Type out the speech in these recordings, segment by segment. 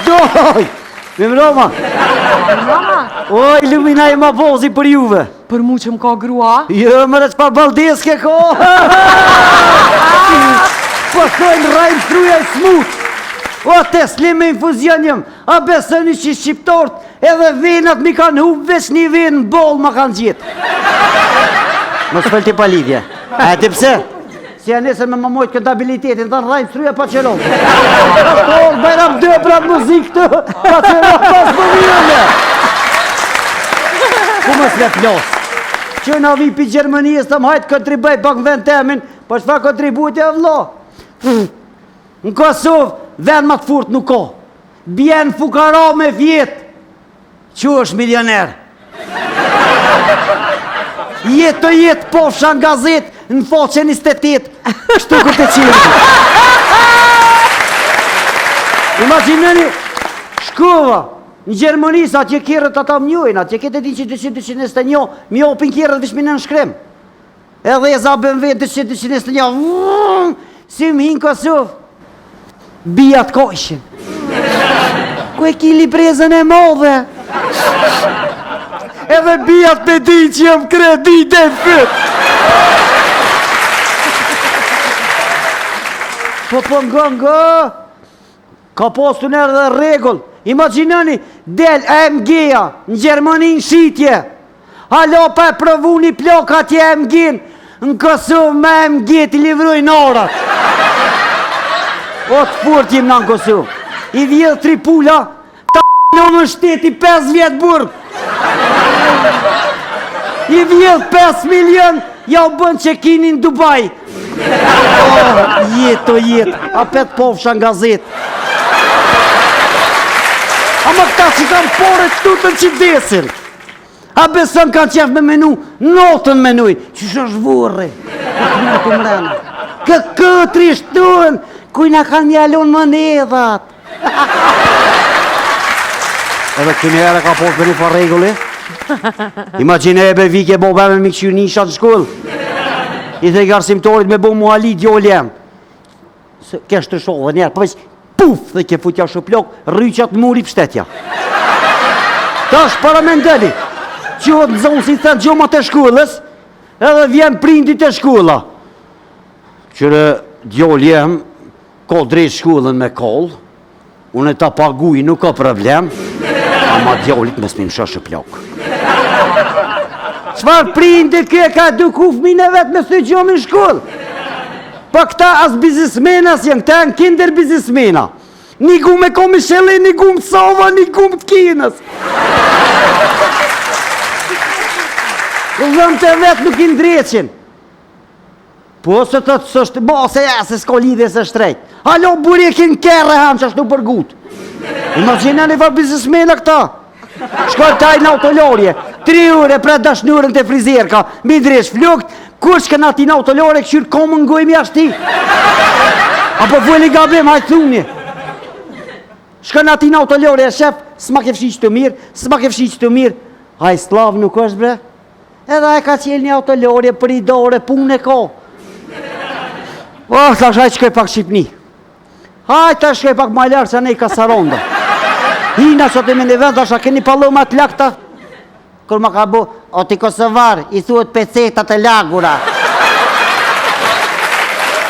doj! Me mroma! O, iluminaj ma bozi për juve! Për mu që m'ka grua? Jo, mërë që pa baldeske ko! Po thojnë rajmë struja i smut! O, teslim me infuzion jëm! A besoni që shqiptort edhe venat mi kanë hub veç një ven në bol ma kanë gjithë! Mos fëllti pa lidhje! A e ti pse? Si e nesër me më mojtë këtë abilitetin, të në rajmë struja pa qëllon. Pastor, bajram dë pratë muzik të, pa qëllon pas më vjëme. Ku mës me plosë? Që në vi për Gjermënijës të më hajtë kontribaj pak në vend temin, për shfa kontribujt e vlo. Në Kosovë, vend më të furt nuk ko. Bjen fukara me vjetë, që është milioner. Jetë të jetë pofsha në gazetë, në faqen 28, kështu këtë të qirë. Imagineni, shkova, në Gjermëni, sa atje kjerët ata mjojnë, atje këtë e din që 221, mi opin kjerët vishminë në shkrem. Edhe e za BMW 221, si më hinë Kosovë, bijat kojshin. Ku e kili prezën e modhe? Edhe bijat me di që jem kredit e fyt. Po nga, ka postu nërë dhe regull. Imaginani, del AMG-a në Gjermani në shqitje. Halo pa e provu një plok atje AMG-n, në Kosovë me AMG t'i livruj në orat. O të furt jim në Kosovë. I vjedh 3 pula, ta në më shteti 5 vjetë burg. I vjedh 5 milion, ja u bën që kini në Dubai. Jetë, a petë pofsha në gazet. A më këta që kanë pore tutën që desin. A besën kanë qef me menu, notën menuj. Që shë është vurre, këtë mrena. Këtëri shtuen, kujna kanë mjallon më nedhat. Edhe këni ere ka poshë për një fa regulli. Imagine e be vike bo bërë me këqyr një shatë shkull. I dhe garsimtorit me bo muali djoli jem. Kesh të shohë dhe njerë, përveç puf dhe ke futja shuplok, rryqat muri pështetja. Ta është para me ndeli, që në zonë si thënë gjomat e shkullës, edhe vjen prindit e shkulla. Qëre djoli jem, ko drejt shkullën me koll, unë e ta paguj nuk ka problem, ama djolit me s'mi më shuplok. Qfar prindit kje ka duku fëmin e vetë me së të gjomin shkull? Pa këta as bizismenas jenë, këta janë kinder bizismena. Një gu me komishele, një gu më sova, një gu më të kinës. Dhëm të vetë nuk i ndreqin. Po se të të sështë, bo se ja, se s'ko lidhe se shtrejt. Halo, buri e kinë kërë hanë që ashtu për gut. Imagina një farë bizismena këta. Shkoj taj në autolorje, 3 ure pre dashnurën të frizerka, mi dresh flukt, kur shka në ati në autolorje këshyrë komën ngojmë jashti. Apo vëli gabim, hajtë thuni. Shka në ati në autolorje, shef, s'ma ke fshi që të mirë, s'ma ke fshi që të mirë. Haj, slav nuk është bre. Edhe e ka qelë një autolorje për i dore, punë e ko. Oh, ta shaj shkoj pak Shqipni. Haj, ta shkoj pak maljarë që ne i Kasaronda. Hina që të me në vend, asha keni paloma të lakta. Kër ma ka bu, o ti Kosovar, i thuët pecetat e lagura.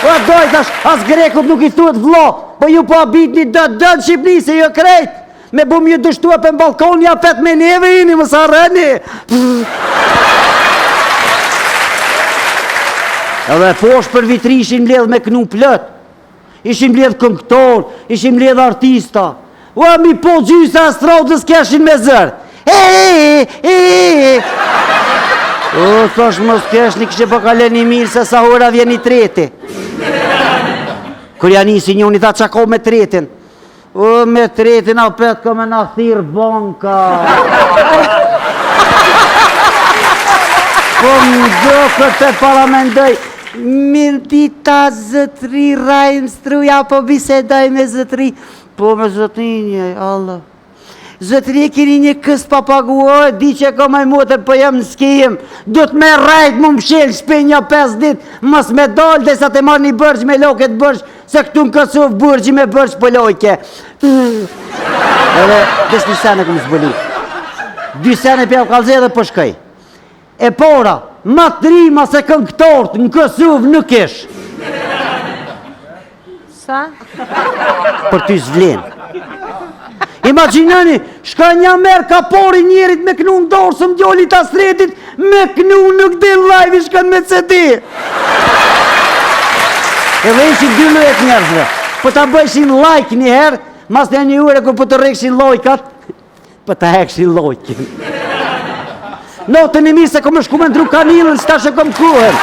O dojt, as grekut nuk i thuët vlo, po ju po abit një dënë Shqipni, se jo krejt. Me bum ju dështua për balkon, ja pet me neve ini, më sa rëni. Edhe posh për vitri ishin mbledh me knu plët. Ishin mbledh këngëtor, ishin mbledh artista. Ua mi po gjysa astrodës keshin me zërë. O, thash mos kesh një kështë po kalen një mirë se sa hora vjen një treti. Kër janë nisi njën i tha qako me tretin. O, me tretin a petë ka me në thirë banka. Po më do këtë e paramendoj. Mirë dita zëtri, rajmë struja, po bisedoj me zëtri. Po me zëtrinje, Allah. Zëtri e kini një kësë papaguoj, di që ka maj motër, po jam në skijem. Do të me rajtë më mshelë shpenja 5 dit, mës me dollë, dhe sa të marrë një bërgjë me loket bërgjë, se këtu në Kosovë burgji me bërç pëllojke. Edhe, des një sene këmë zbëli. 2 sene pja u kalze dhe përshkaj. E pora, ma të rima se këngëtorët në Kosovë nuk ish. Sa? Për ty zvlen. Imaginani, shka një merë ka pori njerit me kënu në dorë së mdjollit asretit, me kënu nuk dhe live i shkan me CD. Edhe ishin 12 njerëzve, për ta bëjshin like njëherë, mas të një ure ku për të rekshin lojkat, për ta hekshin lojkin. Notën e mi se kom shku me ndru kanilën, s'ta shë kom kuhen.